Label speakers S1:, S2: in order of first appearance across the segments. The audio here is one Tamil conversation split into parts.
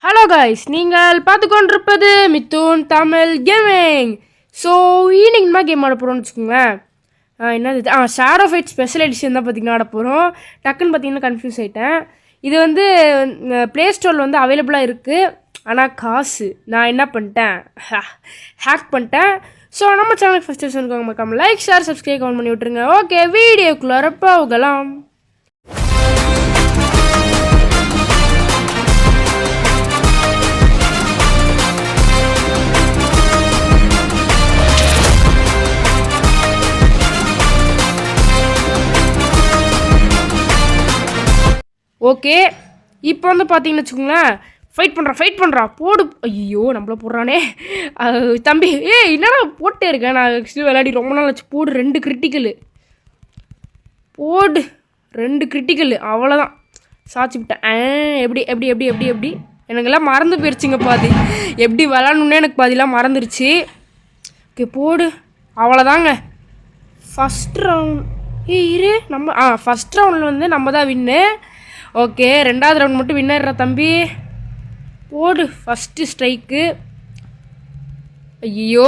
S1: ஹலோ கைஸ், நீங்கள் பார்த்து கொண்டிருப்பது Mithun Tamil gaming. So evening என்ன கேம் ஆட போகிறோம்னு வச்சுக்கோங்களேன். என்னது ஷேடோ ஃபைட் ஸ்பெஷல் எடிஷன் தான் பார்த்தீங்கன்னா ஆட போகிறோம். டக்குன்னு பார்த்தீங்கன்னா கன்ஃபியூஸ் ஆகிட்டேன். இது வந்து ப்ளே ஸ்டோரில் வந்து அவைலபிளாக இருக்குது. ஆனால் காசு நான் என்ன பண்ணிட்டேன், ஹேக் பண்ணிட்டேன். ஸோ நம்ம சேனலுக்கு ஃபஸ்ட் சொல்லுவாங்க, மறக்காம லைக் ஷேர் சப்ஸ்கிரைப் கமெண்ட் பண்ணி விட்டுருங்க. ஓகே, வீடியோக்குள்ளார போகலாம். ஓகே, இப்போ வந்து பார்த்தீங்கன்னு வச்சுக்கோங்களேன், ஃபைட் பண்ணுறா போடு. ஐயோ, நம்மள போடுறானே தம்பி. என்னடா போட்டே இருக்கேன் நான் ஆக்சுவலி விளையாடி ரொம்ப நாள் வச்சு. போடு 2 கிரிட்டிக்கலு, போடு 2 கிரிட்டிக்கலு, அவ்வளோதான் சாச்சி விட்டேன். எப்படி எப்படி எப்படி எப்படி எப்படி எனக்கெல்லாம் மறந்து போயிடுச்சுங்க. பாதி எப்படி விளாட்ணுன்னே எனக்கு பாதிலாம் மறந்துருச்சு. ஓகே போடு, அவ்வளோதாங்க ஃபஸ்ட் ரவுண்ட். இரு நம்ம ஃபஸ்ட் ரவுண்டில் வந்து நம்ம தான் வின்னு. ஓகே, 2வது ரவுண்ட் மட்டும் வின்னர் தம்பி. போடு ஃபஸ்ட்டு ஸ்ட்ரைக்கு. ஐயோ,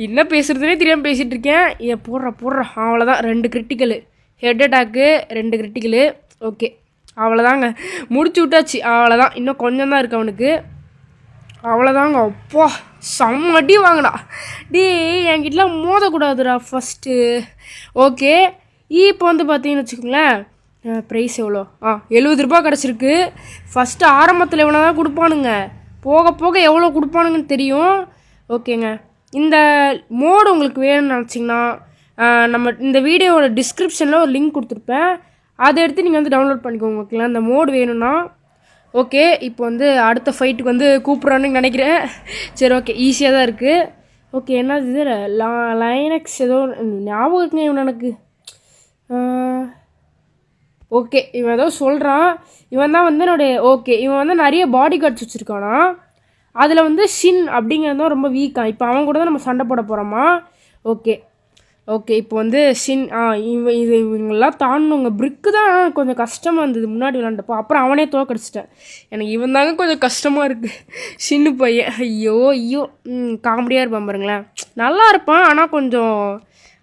S1: என்ன பேசுகிறதுனே தெரியாமல் பேசிகிட்டு இருக்கேன். போடுறா அவ்வளோதான். 2 கிரிட்டிக்கலு, ஹெட் அட்டாக்கு 2 கிரிட்டிக்கலு. ஓகே, அவ்வளோதாங்க, முடிச்சு விட்டாச்சு. அவ்வளோதான், இன்னும் கொஞ்சம் தான் இருக்குது அவனுக்கு. அவ்வளோதாங்க. அப்பா செம்மடி வாங்கடா. என்கிட்டலாம் மோதக்கூடாதுடா ஃபஸ்ட்டு. ஓகே, இப்போ வந்து பார்த்தீங்கன்னு வச்சுக்கோங்களேன், ப்ரைஸ் எவ்வளோ 70 ரூபா கிடச்சிருக்கு. ஃபஸ்ட்டு ஆரம்பத்தில் எவ்வளோ தான் கொடுப்பானுங்க, போக போக எவ்வளோ கொடுப்பானுங்கன்னு தெரியும். ஓகேங்க, இந்த மோடு உங்களுக்கு வேணும்னு நினச்சிங்கன்னா நம்ம இந்த வீடியோவோட டிஸ்கிரிப்ஷனில் ஒரு லிங்க் கொடுத்துருப்பேன். அதை எடுத்து நீங்கள் வந்து டவுன்லோட் பண்ணிக்கோங்க. ஓகேங்களா, இந்த மோடு வேணும்னா. ஓகே, இப்போ வந்து அடுத்த ஃபைட்டுக்கு வந்து கூப்பிட்றான்னு நினைக்கிறேன். சரி, ஓகே, ஈஸியாக தான் இருக்குது. ஓகே, என்ன இது லைனக்ஸ் ஏதோ ஞாபகம் இருக்குங்க இவன் எனக்கு. ஓகே, இவன் ஏதோ சொல்கிறான். இவன் தான் வந்து ஓகே, இவன் வந்து நிறைய பாடி கார்ட்ஸ் வச்சுருக்கானா. அதில் வந்து ஷின் அப்படிங்கிறது தான் ரொம்ப வீக்காக. இப்போ அவன் கூட தான் நம்ம சண்டை போட போகிறோமா. ஓகே ஓகே, இப்போ வந்து ஷின் இவங்கெல்லாம் தாண்டணுங்க. பிரிக்கு தான் கொஞ்சம் கஷ்டமாக இருந்தது முன்னாடி விளாண்டப்போ. அப்புறம் அவனே தோக்கடிச்சிட்டேன். எனக்கு இவன் தாங்க கொஞ்சம் கஷ்டமாக இருக்குது, ஷின்னு பையன். ஐயோ காமெடியாக இருப்பான் பாருங்களேன். நல்லா இருப்பான், ஆனால் கொஞ்சம்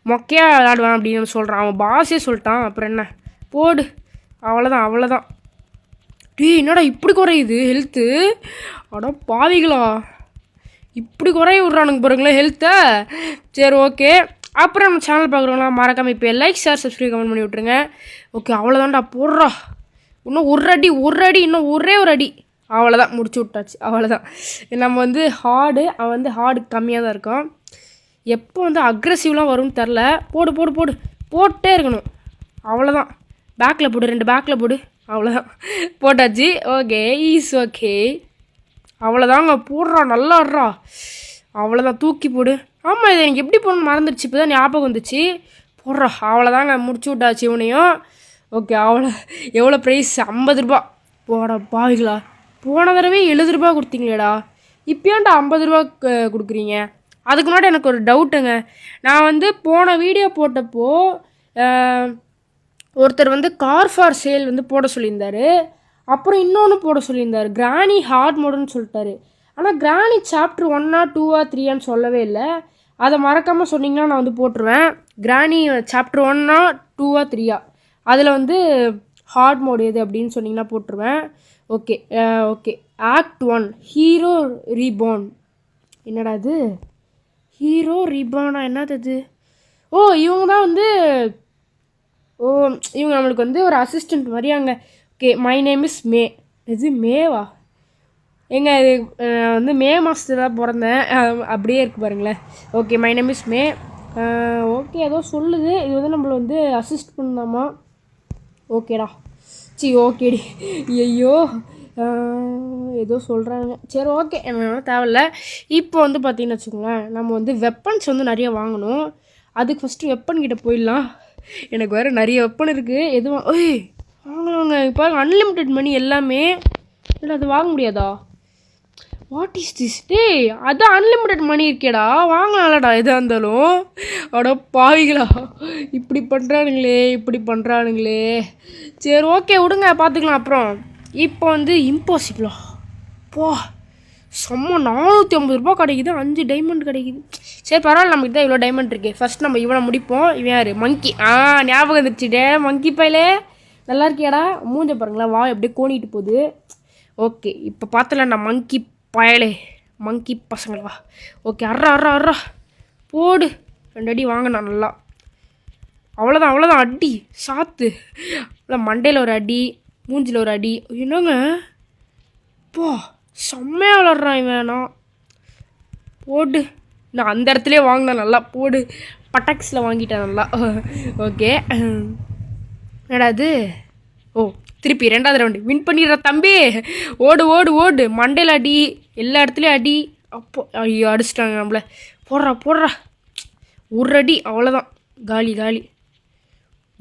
S1: மொக்கையாக விளாடுவான் அப்படின்னு சொல்கிறான். அவன் பாஸே சொல்லிட்டான். அப்புறம் என்ன, போடு அவ்வளோதான். என்னடா இப்படி குறையுது ஹெல்த்து? அட பாவிகளா, இப்படி குறைய விட்றானுங்க பாருங்களேன் ஹெல்த்தை. சரி, ஓகே. அப்புறம் நம்ம சேனல் பார்க்குறவங்களா மறக்காமல் இப்போ லைக் ஷேர் சப்ஸ்கிரைப் கமெண்ட் பண்ணி விட்ருங்க. ஓகே, அவ்வளோதான்டா. போடுறா இன்னும் ஒரு அடி இன்னும் ஒரே ஒரு அடி. அவ்வளோதான், முடிச்சு விட்டாச்சு. அவ்வளோதான். நம்ம வந்து அவன் வந்து ஹார்டு கம்மியாக தான் இருக்கும். எப்போ வந்து அக்ரெசிவ்லாம் வரும்னு தெரில. போடு போட்டே இருக்கணும். அவ்வளோதான், பேக்கில் போடு, 2 பேக்கில் போடு. அவ்வளோதான், போட்டாச்சு. ஓகே, ஓகே, அவ்வளோதாங்க. போடுறா, நல்லா ஆடுறா. அவ்வளோதான், தூக்கி போடு. ஆமாம், இதை எனக்கு எப்படி போடணும்னு மறந்துடுச்சு, இப்போ தான் ஞாபகம் வந்துச்சு. போடுறா, அவ்வளோதாங்க, முடிச்சு விட்டாச்சு இவனையும். ஓகே, எவ்வளோ ப்ரைஸ்? 50 ரூபா. போடா பாவிகளா, போன தடவை 70 ரூபா கொடுத்தீங்களேடா, இப்போயாண்டா 50 ரூபா கொடுக்குறீங்க? அதுக்கு முன்னாடி எனக்கு ஒரு டவுட்டுங்க. நான் வந்து போன வீடியோ போட்டப்போ ஒருத்தர் வந்து கார் ஃபார் சேல் வந்து போட சொல்லியிருந்தார். அப்புறம் இன்னொன்று போட சொல்லியிருந்தார், கிராணி ஹார்ட் மோடுன்னு சொல்லிட்டாரு. ஆனால் கிராணி சாப்டர் 1 2 3 சொல்லவே இல்லை. அதை மறக்காமல் சொன்னிங்கன்னா நான் வந்து போட்டுருவேன். கிராணி சாப்டர் 1 2 3 அதில் வந்து ஹார்ட் மோடு எது அப்படின்னு சொன்னிங்கன்னா போட்டுருவேன். Okay okay, act 1 hero reborn. என்னடா இது ஹீரோ ரீபோர்னா? என்னது இது? இவங்க தான் வந்து இவங்க நம்மளுக்கு வந்து ஒரு அசிஸ்டண்ட் மாதிரியாங்க. Okay, my name is May. இது மேவா? இது வந்து மே மாதத்துல தான் பிறந்தேன், அப்படியே இருக்குது பாருங்களேன். Okay, my name is May. Okay, ஏதோ சொல்லுது. இது வந்து நம்மளை வந்து அசிஸ்ட் பண்ணலாமா? ஓகேடா, ஓகேடி. ஐயோ, ஏதோ சொல்கிறாங்க. சரி, ஓகே, எனக்கு தேவையில்ல. இப்போ வந்து பார்த்தீங்கன்னு வச்சுக்கோங்களேன், நம்ம வந்து வெப்பன்ஸ் வந்து நிறைய வாங்கணும். அதுக்கு ஃபஸ்ட்டு வெப்பன் கிட்டே போயிடலாம். எனக்கு வேறு நிறைய வெப்பன் இருக்குது. எதுவும் வாங்கலாங்க. இப்போ அன்லிமிட்டெட் மணி எல்லாமே. இல்லை, அது வாங்க முடியாதா? What is this? அதான் அன்லிமிட்டெட் மணி இருக்கேடா, வாங்கலாம்லடா எதாக இருந்தாலும். அட பாவிகளா, இப்படி பண்ணுறானுங்களே. சரி, ஓகே, விடுங்க, பார்த்துக்கலாம். அப்புறம் இப்போ வந்து இம்பாசிபிளா? போ செம்ம 450 ரூபா கிடைக்குது. 5 டைமண்ட் கிடைக்குது. சரி பரவாயில்ல, நம்மகிட்ட தான் இவ்வளோ டைமண்ட் இருக்கு. ஃபர்ஸ்ட் நம்ம இவனை முடிப்போம். இவன் யார்? மங்கி. ஞாபகம் வந்துடுச்சுட்டே. மங்கி பையலே நல்லா இருக்கியாடா? மூஞ்ச பாருங்களேன், வா எப்படியே கோணிட்டு போகுது. ஓகே இப்போ பார்த்தல மங்கி பயலே, மங்கி பசங்களா. ஓகே அர்றா அர்றா அர்றா போடு. 2 அடி வாங்கினா நல்லா. அவ்வளோதான் அவ்வளோதான். அடி சாத்து. இல்லை மண்டையில் ஒரு அடி, மூஞ்சில் ஒரு அடி. என்னங்க போ செம்மையாக விளாட்றான் இவன். நான் போடு. நான் அந்த இடத்துலையே வாங்கினேன் நல்லா. போடு பட்டாக்ஸில் வாங்கிட்டேன் நல்லா. ஓகே என்னடா அது? ஓ திருப்பி 2வது ரவுண்டு வின் பண்ணிடுற தம்பி. ஓடு ஓடு ஓடு. மண்டையில் அடி, எல்லா இடத்துலையும் அடி. அப்போ ஐயோ அடிச்சிட்டாங்க நம்மள. போடுறா போடுறா. ஒரு அடி அவ்வளோதான். காலி காலி.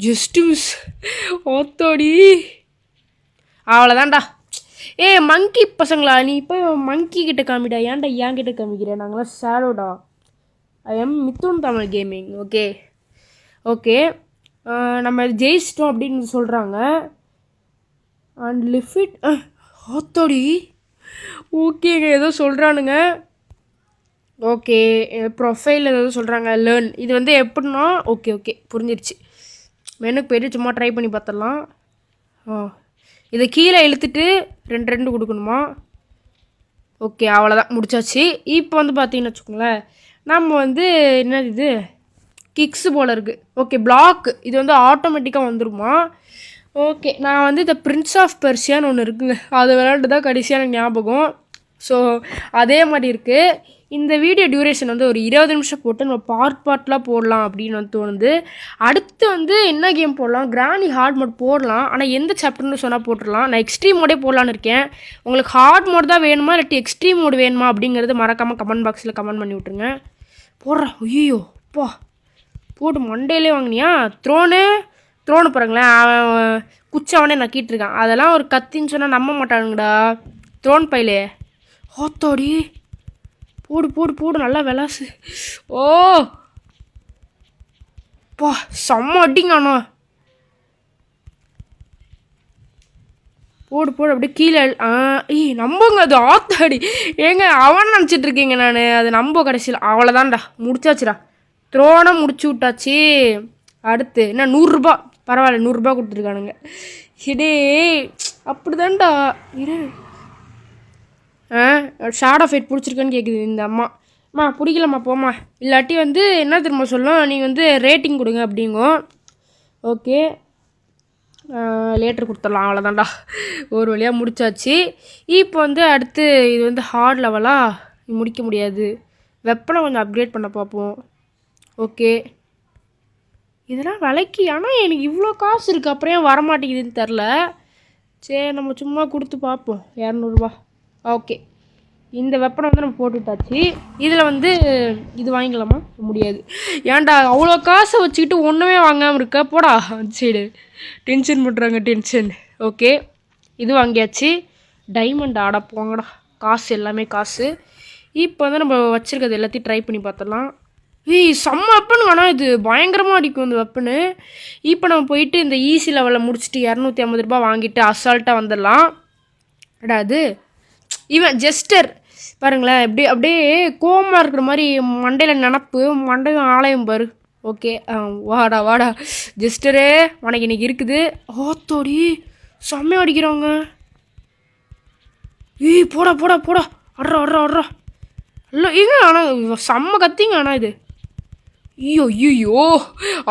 S1: Just miss. ஓத்தோடி. அவ்வளோதான்டா. மங்கி பசங்களா, நீ இப்போ மங்கி கிட்ட காமிடா. ஏன்டா ஏன் கிட்ட காமிக்கிறேன்? நாங்களாம் ஷேடோடா. I am Mithun Tamil gaming. Okay okay நம்ம ஜெயிச்சிட்டோம் அப்படின்னு சொல்கிறாங்க. அண்ட் லிஃபிட் ஓத்தோடி. ஓகேங்க ஏதோ சொல்கிறானுங்க. ஓகே ப்ரொஃபைல் ஏதோ சொல்கிறாங்க. லேர்ன் இது வந்து எப்படின்னா ஓகே ஓகே புரிஞ்சிருச்சு. மெனுக்கு போய்ட்டு சும்மா ட்ரை பண்ணி பார்த்துடலாம். இதை கீழே இழுத்துட்டு 2 கொடுக்கணுமா? ஓகே அவ்வளோதான் முடிச்சாச்சு. இப்போ வந்து பார்த்தீங்கன்னு வச்சுக்கோங்களேன், நம்ம வந்து என்னது இது கிக்ஸு போல் இருக்குது. ஓகே பிளாக் இது வந்து ஆட்டோமேட்டிக்காக வந்துருமா? ஓகே நான் வந்து இந்த பிரின்ஸ் ஆஃப் பெர்சியான்னு ஒன்று இருக்குங்க, அதை விளையாண்டு தான் கடைசியாக எனக்கு ஞாபகம். ஸோ அதே மாதிரி இருக்குது. இந்த வீடியோ டியூரேஷன் வந்து ஒரு 20 நிமிஷம் போட்டு நம்ம பார்ட்லாம் போடலாம் அப்படின்னு வந்து தோணுது. அடுத்து வந்து என்ன கேம் போடலாம்? கிராணி ஹார்ட் மோட் போடலாம். ஆனால் எந்த சாப்டர்னு சொன்னால் போட்டுடலாம். நான் எக்ஸ்ட்ரீம் மோடே போடலான்னு இருக்கேன். உங்களுக்கு ஹார்ட் மோட் தான் வேணுமா இல்லாட்டி எக்ஸ்ட்ரீம் மோட் வேணுமா அப்படிங்கிறது மறக்காமல் கமெண்ட் பாக்ஸில் கமெண்ட் பண்ணி விட்ருங்க. போடுறா. ஐயோ போ போட்டு மண்டையிலே வாங்கினியா? த்ரோனு பாருங்களேன், அவன் குச்சவனே நக்கிட்டு இருக்கான். அதெல்லாம் ஒரு கத்தின்னு சொன்னால் நம்ப மாட்டானுங்கடா த்ரோன் பையிலே. ஓத்தோடி. போடு போடு போடு நல்லா விளாசு. ஓ பா செம்ம அடிங்க. அண்ணா போடு போடு அப்படியே கீழே. நம்புங்க அது ஆத்தாடி. ஏங்க அவன் நினச்சிட்டு இருக்கீங்க நான். அது நம்ப கடைசியில். அவ்வளோதான்டா முடிச்சாச்சுடா. த்ரோனை முடிச்சு விட்டாச்சு. அடுத்து என்ன 100 ரூபா? பரவாயில்ல 100 ரூபா கொடுத்துருக்கானுங்க. இடே அப்படி தான்டா. இரு ஷேடோ ஃபைட் பிடிச்சிருக்கேன்னு கேட்குது இந்த அம்மா. பிடிக்கலம்மா போம்மா. இல்லாட்டி வந்து என்ன திரும்ப சொல்லும், நீங்கள் வந்து ரேட்டிங் கொடுங்க அப்படிங்கும். ஓகே லேட்டர் கொடுத்துடலாம். அவ்வளோதான்டா. ஒரு வழியாக முடிச்சாச்சு. இப்போ வந்து அடுத்து இது வந்து ஹார்ட் லெவலாக முடிக்க முடியாது. வெப்பனை கொஞ்சம் அப்கிரேட் பண்ண பார்ப்போம். ஓகே இதெல்லாம் விலைக்கு. ஆனால் எனக்கு இவ்வளோ காசு இருக்குது, அப்புறம் ஏன் வரமாட்டேங்குதுன்னு தெரில. சரி நம்ம சும்மா கொடுத்து பார்ப்போம். 200 ரூபா. ஓகே இந்த வெப்பனை வந்து நம்ம போட்டுட்டாச்சு. இதில் வந்து இது வாங்கிக்கலாமா? முடியாது. ஏன்டா அவ்வளோ காசை வச்சுக்கிட்டு ஒன்றுமே வாங்காமல் இருக்க? போடா சரி. டென்ஷன் பண்ணுறாங்க டென்ஷன். ஓகே இது வாங்கியாச்சு. டைமண்ட் ஆட போங்கடா. காசு எல்லாமே காசு. இப்போ வந்து நம்ம வச்சுருக்கிறது எல்லாத்தையும் ட்ரை பண்ணி பார்த்துடலாம். செம்ம வெப்பனுங்க. ஆனால் இது பயங்கரமாக அடிக்கும் இந்த வெப்பனு. இப்போ நம்ம போயிட்டு இந்த ஈஸி லெவலில் முடிச்சுட்டு 250 ரூபா வாங்கிட்டு அசால்ட்டாக வந்துடலாம். அது இவன் ஜெஸ்டர் பாருங்களேன், அப்படியே கோவமாக இருக்கிற மாதிரி மண்டையில் நினப்பு, மண்டையும் ஆலயம் பாரு. ஓகே வாடா வாடா ஜெஸ்டரே உனக்கு இன்னைக்கு இருக்குது. ஓத்தோடி செம்மையாக அடிக்கிறவங்க. போடா போடா போடா. அட்றா இல்லை ஏங்க. ஆனால் செம்ம கத்திங்க. ஆனால் இது ஐயோ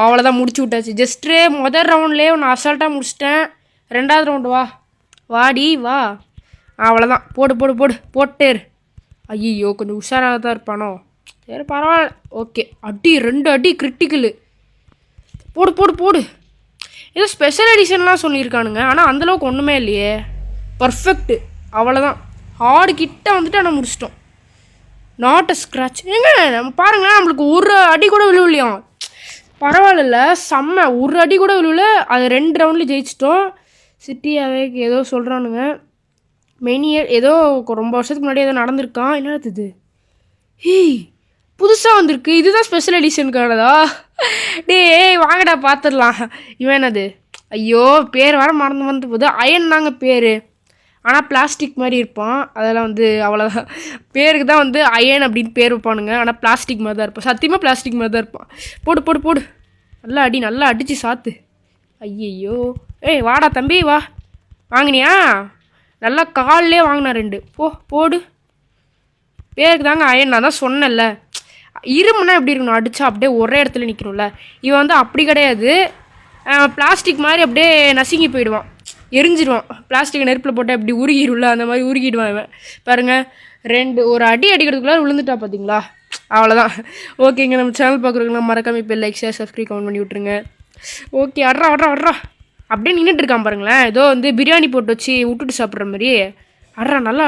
S1: அவ்வளோதான் முடிச்சு விட்டாச்சு. ஜஸ்ட்டு முதல் ரவுண்ட்லேயே ஒன்று அசால்ட்டாக முடிச்சிட்டேன். 2வது ரவுண்டு வாடி வா. அவ்வளோதான். போட்டேரு. ஐயோ கொஞ்சம் உஷாராக தான் இருப்பானோ. சரி பரவாயில்ல. ஓகே அடி 2 அடி கிரிட்டிக்கலு. போடு. ஏதோ ஸ்பெஷல் எடிஷன்லாம் சொல்லியிருக்கானுங்க, ஆனால் அந்தளவுக்கு ஒன்றுமே இல்லையே. பர்ஃபெக்ட்டு. அவ்வளோதான். ஹார்டு கிட்ட வந்துட்டு ஆனால் முடிச்சிட்டோம். Not a scratch. ஏங்க நம்ம பாருங்களேன், நம்மளுக்கு ஒரு அடி கூட விழுவலையாம். பரவாயில்ல செம்ம. ஒரு அடி கூட விழுவல. அது 2 ரவுண்ட்லேயும் ஜெயிச்சிட்டோம். சிட்டியாவே ஏதோ சொல்கிறானுங்க. மெனியர் ஏதோ ரொம்ப வருஷத்துக்கு முன்னாடி ஏதோ நடந்திருக்கான். என்னது இது? புதுசாக வந்திருக்கு. இதுதான் ஸ்பெஷல் எடிஷனுக்கானதா? வாங்கடா பார்த்துடலாம். இவன் என்னது? ஐயோ பேர் வர மறந்து போகுது. அயன் தாங்க பேர். ஆனால் பிளாஸ்டிக் மாதிரி இருப்பான். அதெல்லாம் வந்து அவ்வளோதான், பேருக்கு தான் வந்து அயன் அப்படின்னு பேர் வைப்பானுங்க. ஆனால் பிளாஸ்டிக் மாதிரி தான் இருப்பான், சத்தியமாக பிளாஸ்டிக் மாதிரி தான் இருப்பான். போடு போடு போடு, நல்லா அடி, நல்லா அடித்து சாத்து. ஐயையோ, ஏய் வாடா தம்பி வா. வாங்கினியா? நல்லா கால்லே வாங்கினா 2. போடு. பேருக்கு தாங்க அயன், நான் தான் சொன்னேன்ல. இருமுன்னா எப்படி இருக்கணும், அடித்தா அப்படியே ஒரே இடத்துல நிற்கணும்ல. இவன் வந்து அப்படி கிடையாது, பிளாஸ்டிக் மாதிரி அப்படியே நசுங்கி போயிடுவான், எரிஞ்சிடுவான். பிளாஸ்டிக் நெருப்பில் போட்டால் எப்படி உருகிடும்ல, அந்த மாதிரி உருகிடுவான் இவன். பாருங்கள், ஒரு அடி அடிக்கிறதுக்குள்ளே விழுந்துட்டா பார்த்தீங்களா? அவ்வளோதான். ஓகேங்க, நம்ம சேனல் பார்க்குறவங்களாம் மறக்காம இப்போ லைக், ஷேர், சப்ஸ்கிரைப், கமெண்ட் பண்ணி விட்ருங்க. ஓகே, அட்ரா அப்படியே நின்றுட்டு இருக்கான் பாருங்களேன். ஏதோ வந்து பிரியாணி போட்டு வச்சு விட்டுட்டு சாப்பிட்ற மாதிரி. நல்லா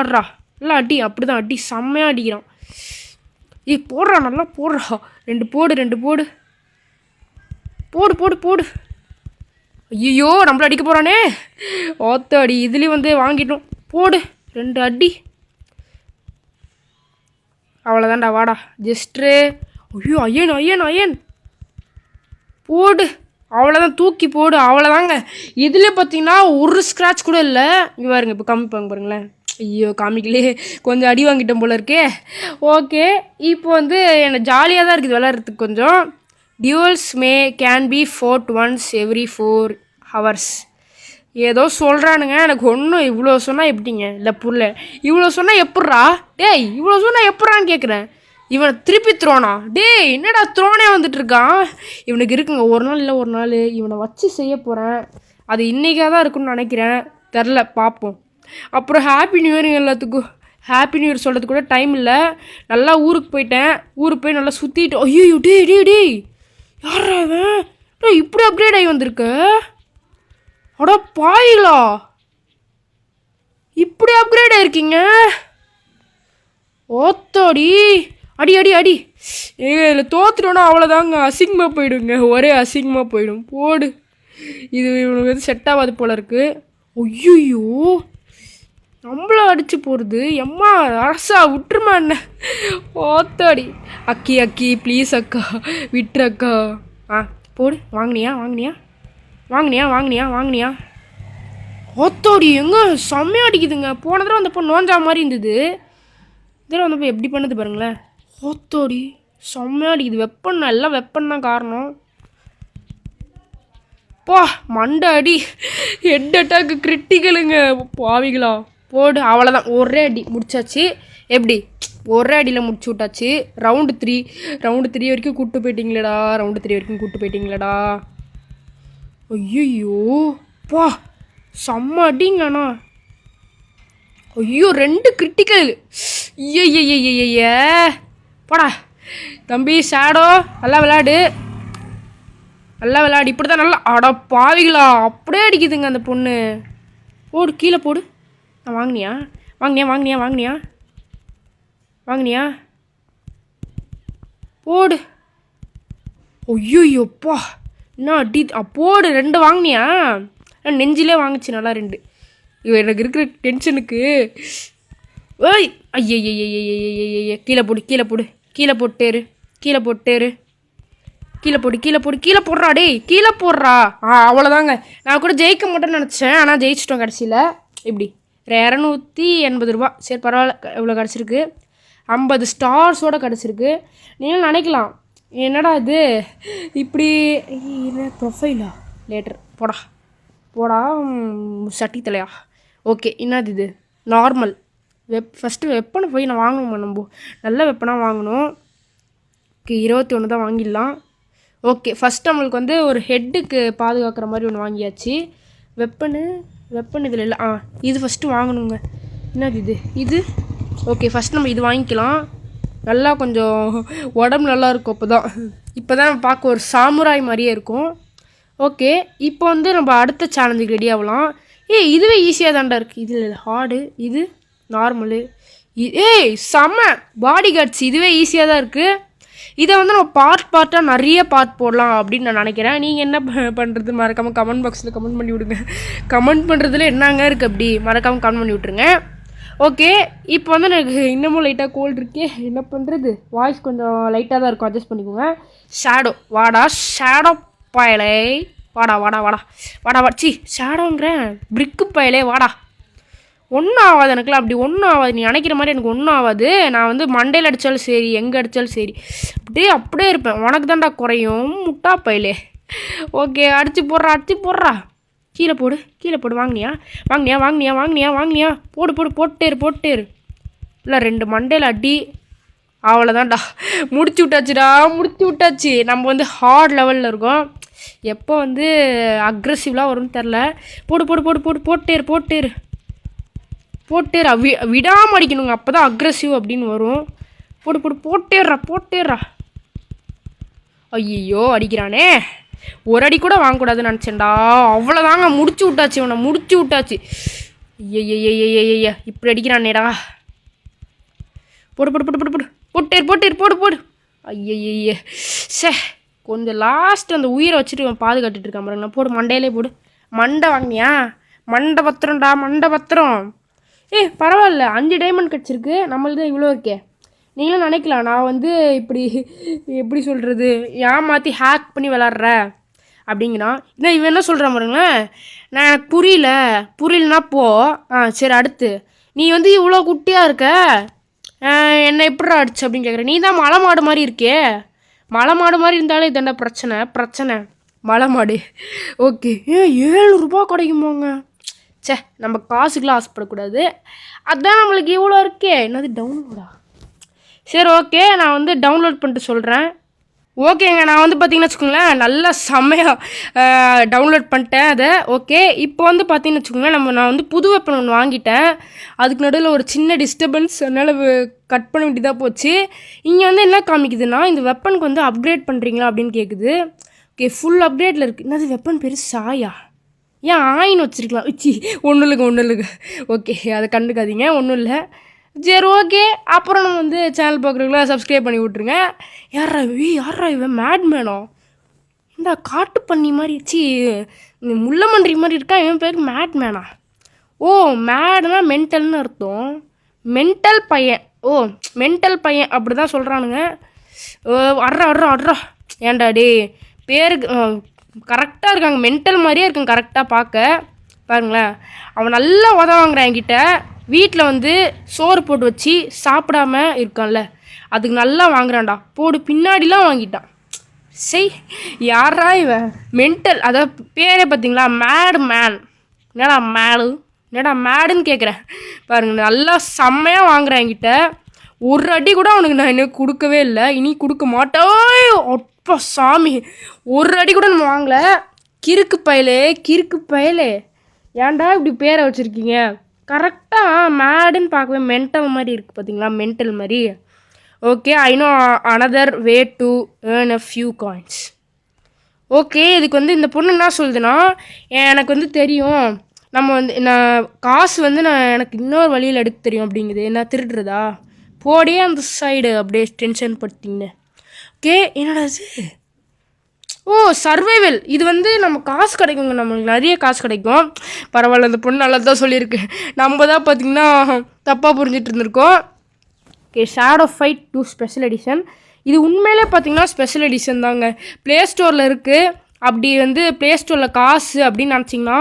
S1: அடி, அப்படி தான் அடி, செம்மையாக அடிக்கிறான். போடுறா, நல்லா போடுறா. 2 போடு. போடு. ஐயோ, நம்மள அடிக்க போகிறானே. ஓத்தாடி, இதுலேயும் வந்து வாங்கிட்டோம். போடு 2 அடி. அவ்வளோதான்டா, வாடா ஜஸ்ட்ரு. ஐயோ, அயன் போடு. அவ்வளோதான், தூக்கி போடு. அவ்வளோதாங்க. இதில் பார்த்தீங்கன்னா ஒரு ஸ்க்ராட்ச் கூட இல்லை. இங்கே பாருங்க, இப்போ காமிப்பாங்க பாருங்களேன். ஐயோ, காமிக்கலே, கொஞ்சம் அடி வாங்கிட்டோம் போல இருக்கே. ஓகே, இப்போ வந்து எனக்கு ஜாலியாக தான் இருக்குது விளையாடுறதுக்கு கொஞ்சம். Duels can be fought once every 4 hours. ஏதோ சொல்கிறானுங்க, எனக்கு ஒன்றும் இவ்வளோ சொன்னால் எப்படிங்க? இல்லை புரியல, இவ்வளோ சொன்னால் எப்பட்றா? டேய், இவ்வளோ சொன்னால் எப்பட்றான்னு கேட்குறேன். இவனை திருப்பி த்ரோனா? டேய், என்னடா த்ரோனே வந்துட்டுருக்கான். இவனுக்கு இருக்குங்க, ஒரு நாள் இல்லை ஒரு நாள் இவனை வச்சு செய்ய போகிறேன். அது இன்றைக்காக தான் இருக்குன்னு நினைக்கிறேன், தெரில, பார்ப்போம். அப்புறம் ஹாப்பி நியூ இயர் எல்லாத்துக்கும். ஹாப்பி நியூ இயர் சொல்கிறது கூட டைம் இல்லை. நல்லா ஊருக்கு போயிட்டேன், ஊருக்கு போய் நல்லா சுற்றிட்டு. ஐயோ, டேய் யாரா அவன்? இப்படி அப்கிரேட் ஆகி வந்திருக்க? அடா பாயிலா, இப்படி அப்கிரேட் ஆகிருக்கீங்க? ஓத்தோடி, அடி. இதில் தோத்துட்டோன்னா அவ்வளோதாங்க, அசிங்கமாக போயிடுங்க, ஒரே அசிங்கமாக போயிடும். போடு. இது இவனுக்கு வந்து செட் ஆகாது போல இருக்கு. ஐயோ, நம்மள அடிச்சு போகிறது. எம்மா அரசா, விட்டுருமா என்ன? ஓத்தாடி. அக்கி ப்ளீஸ் அக்கா, விட்டுரு அக்கா. போடு. வாங்கினியா? ஓத்தோடி, எங்க செம்மையாக அடிக்குதுங்க. போன தடவை வந்தப்போ நோஞ்சா மாதிரி இருந்தது, இதில் வந்தப்போ எப்படி பண்ணுது பாருங்களேன். ஓத்தோடி, செம்மையாக அடிக்குது. வெப்பன், எல்லாம் வெப்பன் தான் காரணம். மண்டை அடி, ஹெட் அட்டாக்கு கிரிட்டிக்கலுங்க, பாவிகளா. போடு. அவ்வளோதான், ஒரே அடி முடிச்சாச்சு. எப்படி? ஒரே அடியில் முடிச்சு விட்டாச்சு. ரவுண்டு 3 வரைக்கும் கூப்பிட்டு போயிட்டீங்களேடா. ஐயோ, செம்ம அடிங்கண்ணா. ஐயோ, 2 கிரிட்டிக்கல். ஐய போடா தம்பி. ஷேடோ, நல்லா விளையாடு. இப்படி தான் நல்லா. அட பாவிகளா, அப்படியே அடிக்குதுங்க அந்த பொண்ணு. போடு, கீழே போடு. வாங்கினியா? போடு. ஐயோப்பா, என்ன அடி. போடு, 2 வாங்கினியா? நெஞ்சிலே வாங்கிச்சு நல்லா 2. எனக்கு இருக்கிற டென்ஷனுக்கு. ஓய், ஐய, கீழே போட்டேரு. கீழே போடுறா. டேய், கீழே போடுறா. அவ்வளோதாங்க. நான் கூட ஜெயிக்க மாட்டேன்னு நினச்சேன், ஆனால் ஜெயிச்சிட்டோம் கடைசியில். இப்படி 280 ரூபா. சரி, பரவாயில்ல, இவ்வளோ கிடச்சிருக்கு. 50 ஸ்டார்ஸோடு கிடச்சிருக்கு. நீங்களும் நினைக்கலாம், என்னடா இது இப்படி ப்ரொஃபைலா? லேட்டர் போடா சட்டி தலையா. ஓகே, என்னது இது? நார்மல் ஃபஸ்ட்டு வெப்பனை போய் நான் வாங்கணும். நம்ம நல்ல வெப்பனாக வாங்கணும். ஓகே, 21 தான் வாங்கிடலாம். ஓகே, ஃபஸ்ட் நம்மளுக்கு வந்து ஒரு ஹெட்டுக்கு பாதுகாக்கிற மாதிரி ஒன்று வாங்கியாச்சு. வெப்பன் இதில் இல்லை. இது ஃபஸ்ட்டு வாங்கணுங்க. என்னது இது? ஓகே, ஃபஸ்ட் நம்ம இது வாங்கிக்கலாம். நல்லா கொஞ்சம் உடம்பு நல்லா இருக்கும். இப்போ தான் பார்க்க ஒரு சாமுராய் மாதிரியே இருக்கும். ஓகே, இப்போ வந்து நம்ம அடுத்த சேலஞ்சுக்கு ரெடி ஆகலாம். இதுவே ஈஸியாக தாண்டா இருக்குது. இதில் ஹார்டு, இது நார்மலு. செம்ம பாடி கார்ட்ஸ். இதுவே ஈஸியாக தான் இருக்குது. இதை வந்து நம்ம பார்ட்டாக நிறைய பார்ட் போடலாம் அப்படின்னு நான் நினைக்கிறேன். நீங்கள் என்ன பண்ணுறது? மறக்காமல் கமெண்ட் பாக்ஸில் கமெண்ட் பண்ணி விடுங்க. கமெண்ட் பண்ணுறதுல என்னங்க இருக்குது அப்படி மறக்காமல் கமெண்ட் பண்ணி விட்ருங்க. ஓகே, இப்போ வந்து எனக்கு இன்னமும் லைட்டாக கோல்டு இருக்கே, என்ன பண்ணுறது? வாய்ஸ் கொஞ்சம் லைட்டாக தான் இருக்கும், அட்ஜஸ்ட் பண்ணிக்கோங்க. ஷேடோ, வாடா ஷேடோ பயலே, வாடா சி ஷேடோங்கிறேன், பிரிக்கு பயலே, வாடா. ஒன்றும் ஆகாது எனக்குலாம், அப்படி ஒன்றும் ஆகாது. நீ நினைக்கிற மாதிரி எனக்கு ஒன்றும் ஆகாது. நான் வந்து மண்டையில் அடித்தாலும் சரி, எங்கே அடித்தாலும் சரி, அப்படியே இருப்பேன். உனக்கு தான்டா குறையும் முட்டா பையிலே. ஓகே, அடிச்சு போடுறா. கீழே போடு. வாங்கினியா போட்டே இரு. இல்லை 2 மண்டையில் அடி, அவ்வளோதான்டா. முடிச்சு விட்டாச்சு. நம்ம வந்து ஹார்ட் லெவலில் இருக்கோம். எப்போ வந்து அக்ரெசிவ்லாம் வரும்னு தெரில. போட்டே இரு. விடாமல் அடிக்கணுங்க, அப்போ தான் அக்ரெசிவ் அப்படின்னு வரும். போட்டேறா. ஐயோ அடிக்கிறானே, ஒரு அடி கூட வாங்கக்கூடாதுன்னு நினச்சேன்டா. அவ்வளோதாங்க, முடிச்சு விட்டாச்சு. ஐயா இப்படி அடிக்கிறானேடா. போட்டேரு. ஐய சே, கொஞ்சம் லாஸ்ட் அந்த உயிரை வச்சுட்டு பாதுகாத்துட்டு இருக்கான் பாருங்க. போடு, மண்டையிலே போடு. மண்டை வாங்கினியா? மண்டை பத்திரம். பரவாயில்ல, 5 டைமண்ட் கிடச்சிருக்கு. நம்மளுக்கு தான் இவ்வளோ இருக்கே. நீங்களும் நினைக்கலாம் நான் வந்து இப்படி எப்படி சொல்கிறது, ஏமாற்றி ஹேக் பண்ணி விளாட்ற அப்படிங்கிறா. இவன் என்ன சொல்கிறான் பாருங்களேன், நான் எனக்கு புரியலனா போ. சரி, அடுத்து நீ வந்து இவ்வளோ குட்டியாக இருக்க, என்னை எப்படிடா அடிச்சு அப்படின்னு கேட்குற. நீ தான் மலை மாடு மாதிரி இருக்கே. மலை மாடு மாதிரி இருந்தாலே இதென்ன பிரச்சனை மலை மாடு. ஓகே, 7 ரூபா கிடைக்குமாங்க. சே, நம்ம காசுக்கெலாம் ஆசைப்படக்கூடாது. அதுதான் நம்மளுக்கு இவ்வளோ இருக்கே. என்னது டவுன்லோடா? சரி, ஓகே, நான் வந்து டவுன்லோட் பண்ணிட்டு சொல்கிறேன். ஓகேங்க, நான் வந்து பார்த்தீங்கன்னு வச்சுக்கோங்களேன், நல்லா செம்மையாக டவுன்லோட் பண்ணிட்டேன் அதை. ஓகே, இப்போ வந்து பார்த்தீங்கன்னு வச்சுக்கோங்களேன், நான் வந்து புது வெப்பன் ஒன்று வாங்கிட்டேன். அதுக்கு நடுவில் ஒரு சின்ன டிஸ்டர்பன்ஸ், அதனால் கட் பண்ண வேண்டியதாக போச்சு. இங்கே வந்து என்ன காமிக்குதுன்னா, இந்த வெப்பனுக்கு வந்து அப்கிரேட் பண்ணுறீங்களா அப்படின்னு கேட்குது. ஓகே, ஃபுல் அப்கிரேட்டில் இருக்குது. என்னது வெப்பன் பேர் சாயா? ஏன் ஆயின்னு வச்சுருக்கலாம். ஒன்றும் இல்லைங்க. ஓகே, அதை கண்டுக்காதீங்க, ஒன்றும் இல்லை. சரி, ஓகே. அப்புறம் நம்ம வந்து சேனல் பார்க்குறவங்களா சப்ஸ்கிரைப் பண்ணி விட்ருங்க. யாரா இவன் மேட்மேனோ? இந்த காட்டு பண்ணி மாதிரி முள்ளமன்றி மாதிரி இருக்கா. இவன் பேர் மேட்மேனா? ஓ, மேடுனா மென்டல்னு அர்த்தம். மென்டல் பையன் அப்படி தான் சொல்கிறானுங்க. அட்ரா. ஏன்டா டே, பேருக்கு கரெக்டாக இருக்காங்க, மென்டல் மாதிரியே இருக்காங்க கரெக்டாக பார்க்க. பாருங்களேன், அவன் நல்லா உதவாங்கிறான் என்கிட்ட. வீட்டில் வந்து சோறு போட்டு வச்சு சாப்பிடாம இருக்கான்ல, அதுக்கு நல்லா வாங்குறான்டா. போடு, பின்னாடிலாம் வாங்கிட்டான். சரி, யாரா இவன் மென்டல்? அதாவது பேரே பார்த்தீங்களா, மேடு மேன். என்னடா மேடுன்னு கேட்குறேன் பாருங்க. நல்லா செம்மையாக வாங்குறேன் என்கிட்ட. ஒரு அடி கூட அவனுக்கு நான் இன்னும் கொடுக்கவே இல்லை, இனி கொடுக்க மாட்டேன். அப்பா சாமி, ஒரு அடி கூட நம்ம வாங்கலை. கிறுக்கு பயலே, ஏன்டா இப்படி பேரை வச்சுருக்கீங்க? கரெக்டாக மேடுன்னு பார்க்கவே மென்டல் மாதிரி இருக்குது பார்த்தீங்களா, மென்டல் மாதிரி. Okay, I know another way to earn a few coins. Okay, இதுக்கு வந்து இந்த பொண்ணு என்ன சொல்லுதுன்னா, எனக்கு வந்து தெரியும், நம்ம வந்து நான் காசு வந்து எனக்கு இன்னொரு வழியில் எடுக்க தெரியும் அப்படிங்குது. என்ன திருடுறதா? போடியே அந்த சைடு, அப்படியே டென்ஷன் படுத்திங்க. ஓகே, என்னடா இது? ஓ, சர்வைவல். இது வந்து நம்ம காசு கிடைக்குங்க, நம்மளுக்கு நிறைய காசு கிடைக்கும். பரவாயில்ல, அந்த பொண்ணு நல்லா தான் சொல்லியிருக்கு. நம்ம தான் பார்த்திங்கன்னா தப்பாக புரிஞ்சிட்டு இருந்திருக்கோம். Okay, shadow fight 2 special edition. இது உண்மையிலே பார்த்திங்கன்னா ஸ்பெஷல் எடிஷன் தாங்க. ப்ளே ஸ்டோரில் இருக்குது. அப்படி வந்து ப்ளே ஸ்டோரில் காசு அப்படின்னு நினச்சிங்கன்னா,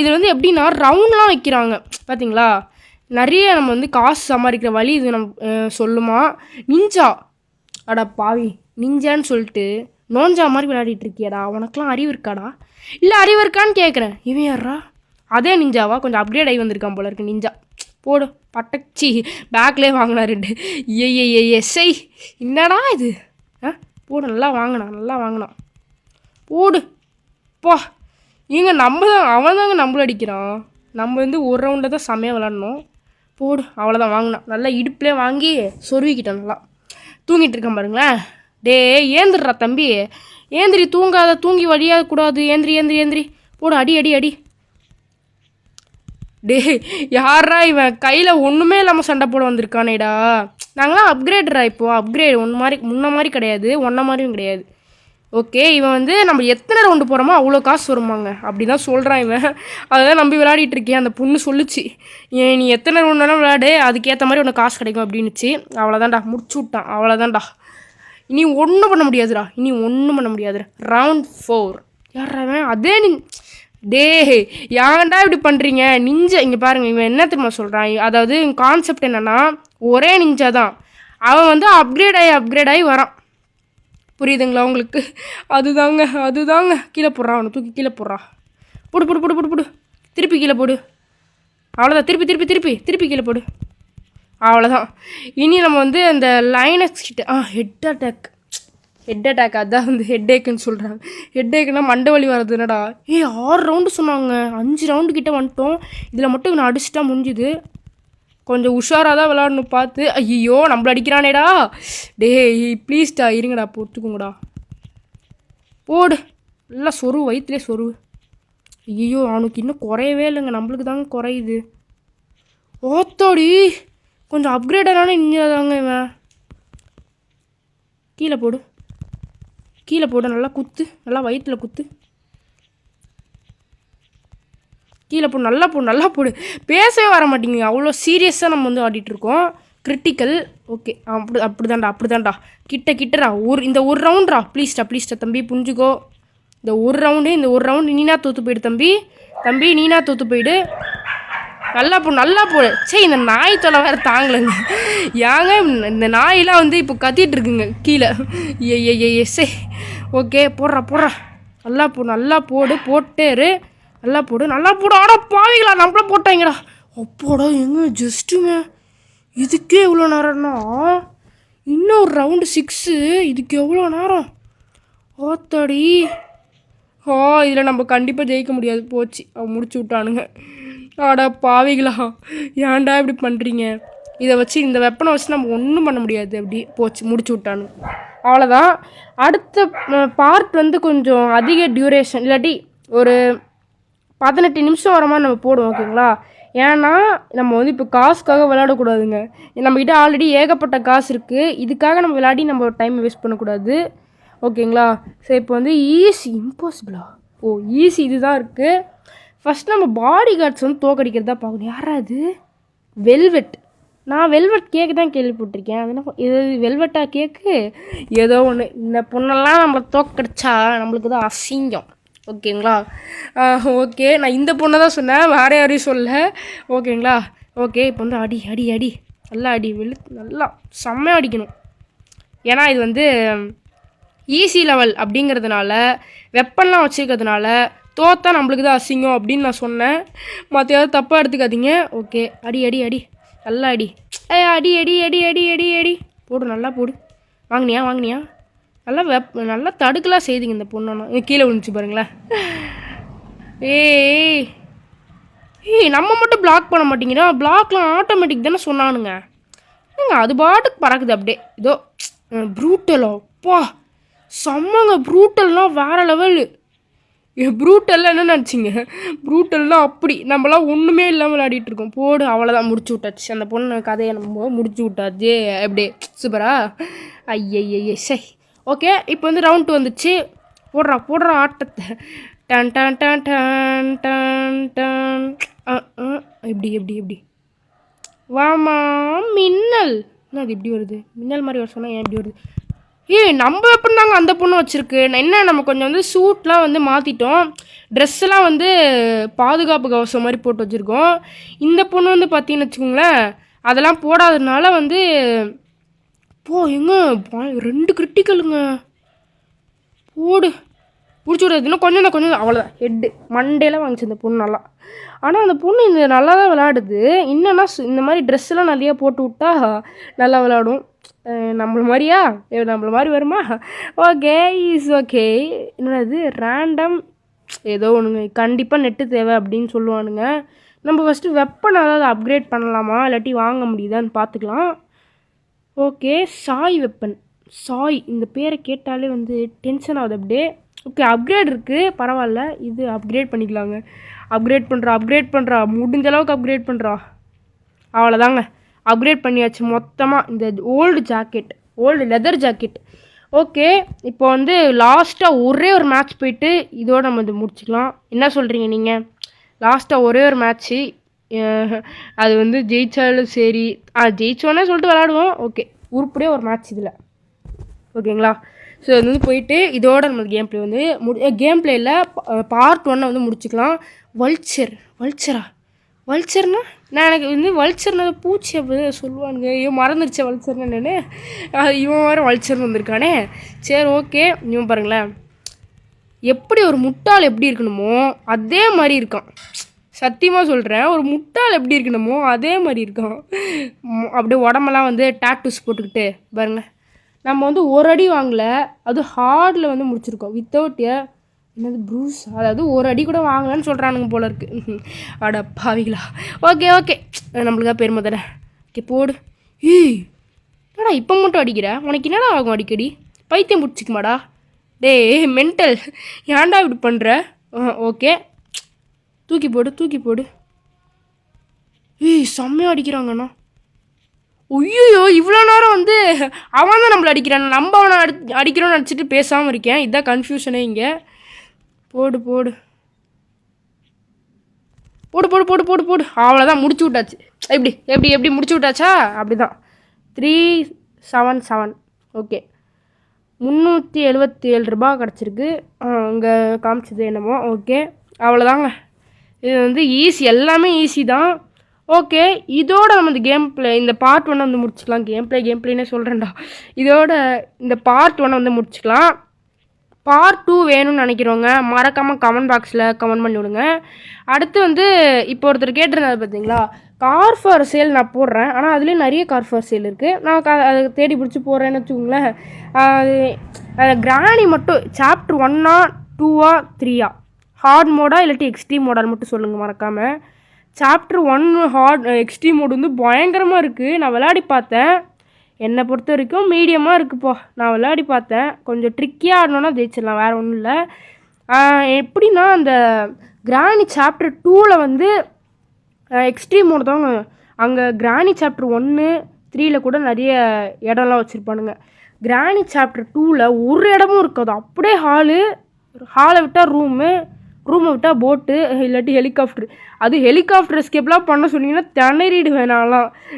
S1: இது வந்து எப்படின்னா ரவுண்ட்லாம் வைக்கிறாங்க பார்த்தீங்களா. நிறைய நம்ம வந்து காசு சம்பாதிக்கிற வழி இது நம்ம சொல்லுமா. நிஞ்சா, அடா பாவி, நிஞ்சான்னு சொல்லிட்டு நோஞ்சா மாதிரி விளையாடிட்டு இருக்கியாடா. உனக்குலாம் அறிவு இருக்காடா? இல்லை, அறிவு இருக்கான்னு கேட்குறேன். இவன் யாரா? அதே நிஞ்சாவா? கொஞ்சம் அப்கிரேட் ஆகி வந்திருக்கான் போல இருக்கு நிஞ்சா. போடு, பட்டச்சி பேக்லேயே வாங்கினா 2. எஸ்ஐ, என்னடா இது? போடு, நல்லா வாங்கினான். போடு போ. நம்ம தான், அவன் தாங்க நம்மள அடிக்கிறான். நம்ம வந்து ஒரு ரவுண்டில் தான் செம்மையாக விளாட்ணும். போடு, அவ்வளோதான் வாங்கினான். நல்லா இடுப்புலேயே வாங்கி சொருவிக்கிட்டான். நல்லா தூங்கிட்டு இருக்கான் பாருங்களேன். டே, ஏந்திரா தம்பி, ஏந்திரி, தூங்காத, தூங்கி வழியாக கூடாது. ஏந்திரி. போடு, அடி. டே, யாரா இவன் கையில் ஒன்றுமே இல்லாமல் சண்டை போட வந்திருக்கானேடா. நாங்களாம் அப்கிரேடுறா. இப்போது அப்கிரேட் முன்ன மாதிரி கிடையாது, ஒன்றை மாதிரியும் கிடையாது. ஓகே, இவன் வந்து நம்ம எத்தனை ரவுண்டு போகிறோமோ அவ்வளோ காசு வருமாங்க அப்படி தான் சொல்கிறான் இவன். அதெல்லாம் நம்பி விளையாடிட்டு இருக்கேன். அந்த பொண்ணு சொல்லிச்சு, நீ எத்தனை ரவுண்டாலும் விளையாடு, அதுக்கேற்ற மாதிரி உனக்கு காசு கிடைக்கும் அப்படின்னுச்சு. அவ்வளோதான்டா, முடிச்சு விட்டான். அவ்வளோதான்டா, இனி ஒன்றும் பண்ண முடியாதுடா. ரவுண்ட் 4. யாராவன்? அதே டேய் ஏன்டா இப்படி பண்ணுறீங்க? நிஞ்சா இங்கே பாருங்கள், இவன் என்ன தெரியுமா சொல்கிறான்? அதாவது கான்செப்ட் என்னென்னா, ஒரே நிஞ்சா தான், அவன் வந்து அப்கிரேட் ஆகி வரான். புரியுதுங்களா உங்களுக்கு? அதுதாங்க கீழே போடுறான், அவனை தூக்கி கீழே போடுறான். போடு திருப்பி கீழே போடு. அவ்வளோதான், திருப்பி கீழே போடு. அவ்வளோதான். இனி நம்ம வந்து அந்த லைனக்ஸ் கிட்ட ஹெட் அட்டாக் அதான் வந்து ஹெட் ஏக்குன்னு சொல்கிறாங்க. ஹெட் ஏக்குன்னா மண்டை வலி வர்றது என்னடா? 6 ரவுண்டு சொன்னாங்க, 5 ரவுண்டு கிட்டே வந்துட்டோம். இதில் மட்டும் நான் அடிச்சுட்டா முடிஞ்சுது. கொஞ்சம் உஷாராக தான் விளாடணும் பார்த்து. ஐயோ நம்மள அடிக்கிறானேடா. ப்ளீஸ்டா இருங்கடா, பொறுத்துக்குங்கடா. போடு, நல்லா சொருவு, வயிற்றுலேயே சொருவு. ஐயோ அவனுக்கு இன்னும் குறையவே இல்லைங்க, நம்மளுக்கு தாங்க குறையுது. ஓத்தோடி கொஞ்சம் அப்கிரேடான இஞ்சாதாங்க இவன். கீழே போடு, நல்லா குத்து, நல்லா வயிற்றில் குத்து. கீழே போடு, நல்லா போடு. பேசவே வர மாட்டேங்குது, அவ்வளோ சீரியஸாக நம்ம வந்து ஆடிட்டுருக்கோம். கிரிட்டிக்கல். ஓகே, அப்படிதான்டா. கிட்டடா. இந்த ஒரு ரவுண்ட்ரா. ப்ளீஸ்டா தம்பி, புரிஞ்சுக்கோ. இந்த ஒரு ரவுண்டு நீனா தோற்று போயிடு தம்பி, நீனா தோற்று போயிடு. நல்லா போடு. சரி, இந்த நாய் தொலை வேறு தாங்கலைங்க. ஏங்க இந்த நாயெலாம் வந்து இப்போ கத்திட்டு இருக்குங்க கீழே. சரி ஓகே, போடுறா. நல்லா போடு, போட்டேரு. நல்லா போடு. ஆடா பாவிங்களா, நம்மள போட்டாங்கடா. அப்போடா எங்க ஜஸ்ட்டுங்க, இதுக்கே எவ்வளோ நேரம்னா இன்னும் ஒரு ரவுண்டு 6, இதுக்கு எவ்வளோ நேரம்? ஓத்தாடி. இதில் நம்ம கண்டிப்பாக ஜெயிக்க முடியாது. போச்சு, அவன் முடிச்சு விட்டானுங்க. ஆடா பாவிகளா, ஏன்டா இப்படி பண்ணுறீங்க? இதை வச்சு, இந்த வெப்பனை வச்சு நம்ம ஒன்றும் பண்ண முடியாது. அப்படி போச்சு, முடிச்சு விட்டானுங்க. அவ்வளோதான். அடுத்த பார்ட் வந்து கொஞ்சம் அதிக டியூரேஷன், இல்லாட்டி ஒரு 18 நிமிஷம் வர மாதிரி நம்ம போடுவோம், ஓகேங்களா? ஏன்னா நம்ம வந்து இப்போ காசுக்காக விளையாடக்கூடாதுங்க. நம்மக்கிட்ட ஆல்ரெடி ஏகப்பட்ட காசு இருக்குது. இதுக்காக நம்ம விளையாடி நம்ம டைம் வேஸ்ட் பண்ணக்கூடாது, ஓகேங்களா? ஸோ இப்போ வந்து இம்பாசிபிளா? ஈஸி இதுதான் இருக்குது. ஃபஸ்ட் நம்ம பாடி கார்ட்ஸ் வந்து தோக்கடிக்கிறதா பார்க்கணும். யாராவது வெல்வெட். நான் வெல்வெட் கேக்கு தான் கேள்விப்பட்டிருக்கேன். அது என்ன, இது வெல்வெட்டா கேக்கு? ஏதோ ஒன்று. இந்த பொண்ணெல்லாம் நம்மளை தோக்கடிச்சா நம்மளுக்கு தான் அசிங்கம், ஓகேங்களா? ஓகே, நான் இந்த பொண்ணை தான் சொன்னேன், வேறு யாரையும் சொல்ல, ஓகேங்களா? ஓகே, இப்போ வந்து அடி நல்லா அடி, நல்லா செம்மையாக அடிக்கணும். ஏன்னா இது வந்து ஈஸி லெவல் அப்படிங்கிறதுனால, வெப்பன்லாம் வச்சுருக்கிறதுனால தோத்தா நம்மளுக்கு தான் அசிங்கம் அப்படின்னு நான் சொன்னேன். மற்ற யாரும் தப்பாக எடுத்துக்காதீங்க. ஓகே, அடி நல்லா அடி. அடி போடு, நல்லா போடு. வாங்கினியா? நல்லா தடுக்கலாம் செய்திங்க இந்த பொண்ணா. கீழே விழுந்துச்சு பாருங்களேன். நம்ம மட்டும் பிளாக் பண்ண மாட்டேங்கிறோம். பிளாக்லாம் ஆட்டோமேட்டிக் தானே சொன்னானுங்க. அது பாட்டுக்கு பறக்குது அப்படியே. இதோ ப்ரூட்டலோ அப்பா, செம்மங்க. ப்ரூட்டல்னால் வேறு லெவலு. ப்ரூட்டல்லாம் என்ன நினச்சிங்க? ப்ரூட்டல்லாம் அப்படி நம்மளாம் ஒன்றுமே இல்லாமல் விளையாடிட்டுருக்கோம். போடு, அவ்வளோதான், முடிச்சு விட்டாச்சு. அந்த பொண்ணு கதையை நம்ம முடிச்சு விட்டாச்சு. அப்படியே சூப்பரா. சரி ஓகே, இப்போ வந்து ரவுண்ட் 2 வந்துச்சு. போடுறா ஆட்டத்தை. Done done done done done done. எப்படி வாமா மின்னல். என்ன அது இப்படி வருது? மின்னல் மாதிரி வர சொன்னால் ஏன் இப்படி வருது? நம்ம எப்படி தாங்க அந்த பொண்ணு வச்சுருக்கு. என்ன, நம்ம கொஞ்சம் வந்து சூட்லாம் வந்து மாற்றிட்டோம். ட்ரெஸ்ஸெல்லாம் வந்து பாதுகாப்பு கவசம் மாதிரி போட்டு வச்சுருக்கோம். இந்த பொண்ணு வந்து பார்த்தீங்கன்னு வச்சுக்கோங்களேன், அதெல்லாம் போடாததுனால வந்து எங்க 2 கிரிட்டிக்கலுங்க. போடு, பிடிச்சி விடாது. இன்னும் கொஞ்சம் அவ்வளோதான். ஹெட்டு மண்டேலாம் வாங்கிச்சு இந்த பொண்ணு நல்லா. ஆனால் அந்த பொண்ணு இந்த நல்லா தான் விளையாடுது. இன்னன்னா இந்த மாதிரி ட்ரெஸ்ஸெல்லாம் நிறையா போட்டு விட்டா நல்லா விளையாடும். நம்மள மாதிரி வருமா? Okay, okay. என்னது ரேண்டம் ஏதோ ஒன்றுங்க. கண்டிப்பாக நெட்டு தேவை அப்படின்னு சொல்லுவானுங்க. நம்ம ஃபஸ்ட்டு வெப்பன் அதாவது அப்கிரேட் பண்ணலாமா, இல்லாட்டி வாங்க முடியுதான்னு பார்த்துக்கலாம். Okay, Sai weapon. இந்த பேரை கேட்டாலே வந்து டென்ஷன் ஆகுது அப்படியே. ஓகே, அப்கிரேட் இருக்குது, பரவாயில்ல. இது அப்கிரேட் பண்ணிக்கலாங்க. அப்கிரேட் பண்ணுறா, முடிஞ்ச அளவுக்கு அப்கிரேட் பண்ணுறா. அவ்வளோதாங்க, அப்கிரேட் பண்ணியாச்சு மொத்தமாக. இந்த ஓல்டு லெதர் ஜாக்கெட். ஓகே, இப்போ வந்து லாஸ்ட்டாக ஒரே ஒரு மேட்ச் போயிட்டு இதோடு நம்ம இது முடிச்சுக்கலாம். என்ன சொல்கிறீங்க நீங்கள்? லாஸ்ட்டாக ஒரே ஒரு மேட்ச்சு, அது வந்து ஜெயிச்சாலும் சரி, ஜெயிச்சோன்னே சொல்லிட்டு விளாடுவோம். ஓகே, உருப்படியாக ஒரு மேட்ச் இதில், ஓகேங்களா? ஸோ இது வந்து போயிட்டு இதோட நம்ம கேம் ப்ளே வந்து கேம் ப்ளேயில் பார்ட் 1 வந்து முடிச்சுக்கலாம். வல்ச்சர்னா நான் எனக்கு வந்து வல்ச்சர்னா பூச்சி அப்படி சொல்லுவானுங்க. ஐயோ மறந்துடுச்சேன் வல்ச்சர்னு என்னென்னு. இவன் வேறு வல்ச்சர்னு வந்திருக்கானே. சரி ஓகே. இவன் பாருங்களேன், எப்படி ஒரு முட்டாள் எப்படி இருக்கணுமோ அதே மாதிரி இருக்கான். சத்தியமாக சொல்கிறேன், ஒரு முட்டாள் எப்படி இருக்கணுமோ அதே மாதிரி இருக்கான். அப்படியே உடம்பெல்லாம் வந்து டாட்டூஸ் போட்டுக்கிட்டு பாருங்க. நம்ம வந்து ஒரு அடி வாங்கல, அது ஹார்டில் வந்து முடிச்சிருக்கோம். வித்தவுட் என்னது ப்ரூஸ், அதாவது ஒரு அடி கூட வாங்கலான்னு சொல்கிறானுங்க போல இருக்குது. அட பாவிங்களா. ஓகே நம்மளுக்காக பெருமை தானே. ஓகே போடு. என்னடா இப்போ மட்டும் அடிக்கிற, உனக்கு என்னடா ஆகும் அடிக்கடி, பைத்தியம் பிடிச்சிக்குமாடா டேய் மென்டல், ஏன்டா இப்படி பண்ணுற. ஓகே தூக்கி போடு. செம்மையாக அடிக்கிறாங்கண்ணா. ஐயோ இவ்வளோ நேரம் வந்து அவன் தான் நம்மளை அடிக்கிறான், நம்ம அவனை அடிக்கிறோன்னு நினச்சிட்டு பேசாமல் இருக்கேன். இதுதான் கன்ஃபியூஷனே இங்கே. போடு அவ்வளோதான், முடிச்சு விட்டாச்சு. எப்படி முடிச்சு விட்டாச்சா? அப்படி தான் 377. ஓகே 377 ரூபா கிடச்சிருக்கு. அங்கே காமிச்சது என்னமோ. ஓகே அவ்வளோதாங்க. இது வந்து ஈஸி, எல்லாமே ஈஸி தான். ஓகே இதோட நம்ம இந்த கேம் ப்ளே இந்த பார்ட் 1 வந்து முடிச்சுக்கலாம். கேம் ப்ளேனே சொல்கிறேன்டா. இதோட இந்த பார்ட் 1 வந்து முடிச்சுக்கலாம். பார்ட் 2 வேணும்னு நினைக்கிறவங்க மறக்காமல் கமெண்ட் பாக்ஸில் கமெண்ட் பண்ணி விடுங்க. அடுத்து வந்து இப்போ ஒருத்தர் கேட்டிருந்தாரு பார்த்தீங்களா, கார் ஃபார் சேல் நான் போடுறேன், ஆனால் அதுலேயும் நிறைய கார் ஃபார் சேல் இருக்குது. நான் அதை தேடி பிடிச்சி போடுறேன்னு வச்சுக்கோங்களேன். கிராணி மட்டும் சாப்டர் 1 2 3 ஹார்ட் மோடா இல்லாட்டி எக்ஸ்ட்ரீம் மோடான்னு மட்டும் சொல்லுங்கள் மறக்காமல். சாப்டர் 1 ஹார்ட் எக்ஸ்ட்ரீம் மோடு வந்து பயங்கரமாக இருக்குது. நான் விளையாடி பார்த்தேன், என்னை பொறுத்த வரைக்கும் மீடியமாக இருக்குப்பா. நான் விளையாடி பார்த்தேன், கொஞ்சம் ட்ரிக்கியாக ஆடணுன்னா ஜெயிச்சிடலாம், வேறு ஒன்றும் இல்லை. எப்படின்னா அந்த கிராணி சாப்டர் 2ல் வந்து எக்ஸ்ட்ரீம் மோடு தாங்க. அங்கே கிராணி சாப்டர் 1 3ல் கூட நிறைய இடம்லாம் வச்சுருப்பானுங்க. கிராணி சாப்டர் 2ல் ஒரு இடமும் இருக்காது, அப்படியே ஹாலை விட்டால் ரூமை விட்டால் போட்டு இல்லாட்டி ஹெலிகாப்டர். அது ஹெலிகாப்டர் எஸ்கேப்லாம் பண்ண சொன்னீங்கன்னா திணறிடுவேன்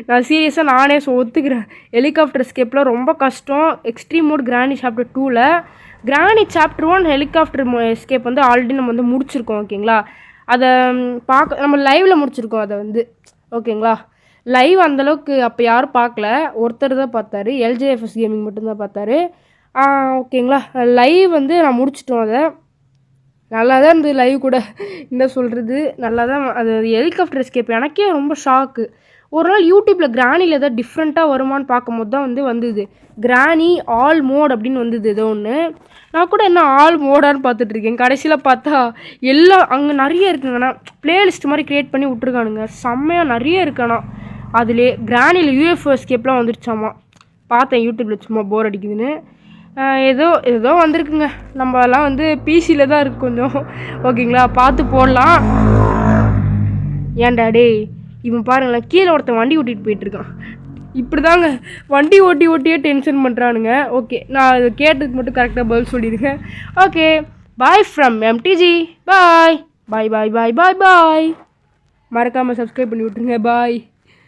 S1: நான் சீரியஸாக நானே ஒத்துக்கிறேன். ஹெலிகாப்டர் எஸ்கேப்லாம் ரொம்ப கஷ்டம். எக்ஸ்ட்ரீம் மோட் கிராணி சாப்டர் 2ல். கிராணி சாப்டர் 1 ஹெலிகாப்டர் எஸ்கேப் வந்து ஆல்ரெடி நம்ம வந்து முடிச்சிருக்கோம். ஓகேங்களா, அதை நம்ம லைவில் முடிச்சிருக்கோம் அதை வந்து. ஓகேங்களா, லைவ் அந்தளவுக்கு அப்போ யாரும் பார்க்கல, ஒருத்தர் தான் பார்த்தாரு, LJFS கேமிங் மட்டும்தான் பார்த்தாரு. ஓகேங்களா, லைவ் வந்து நான் முடிச்சிட்டோம். அதை நல்லா தான் இருந்தது லைவ் கூட. என்ன சொல்கிறது, நல்லா தான். அது ஹெலிகாப்டர் எஸ்கேப் எனக்கே ரொம்ப ஷாக்கு. ஒரு நாள் யூடியூப்பில் கிராணியில் ஏதோ டிஃப்ரெண்ட்டாக வருமானு பார்க்கும்போது தான் வந்தது கிராணி ஆல் மோட் அப்படின்னு வந்தது ஏதோ ஒன்று. நான் கூட என்ன ஆல் மோடான்னு பார்த்துட்ருக்கேன். கடைசியில் பார்த்தா எல்லாம் அங்கே நிறைய இருக்குங்கண்ணா. ப்ளேலிஸ்ட் மாதிரி க்ரியேட் பண்ணி விட்ருக்கானுங்க, செம்மையாக நிறைய இருக்காண்ணா. அதிலே கிராணியில் UFO எஸ்கேப்லாம் வந்துருச்சாமா. பார்த்தேன் யூடியூப்பில், சும்மா போர் அடிக்குதுன்னு. ஏதோ வந்திருக்குங்க. நம்மலாம் வந்து பிசியில் தான் இருக்குது கொஞ்சம். ஓகேங்களா, பார்த்து போடலாம். ஏன்டா டே இவன் பாருங்களேன், கீழே ஒருத்தன் வண்டி ஓட்டிகிட்டு போயிட்டுருக்கான். இப்படி தாங்க வண்டி ஓட்டியே டென்ஷன் பண்ணுறானுங்க. ஓகே நான் அதை கேட்டதுக்கு மட்டும் கரெக்டாக பதில் சொல்லிடுங்க. Okay bye from MTG. பாய். மறக்காமல் சப்ஸ்கிரைப் பண்ணி விட்ருங்க. பாய்.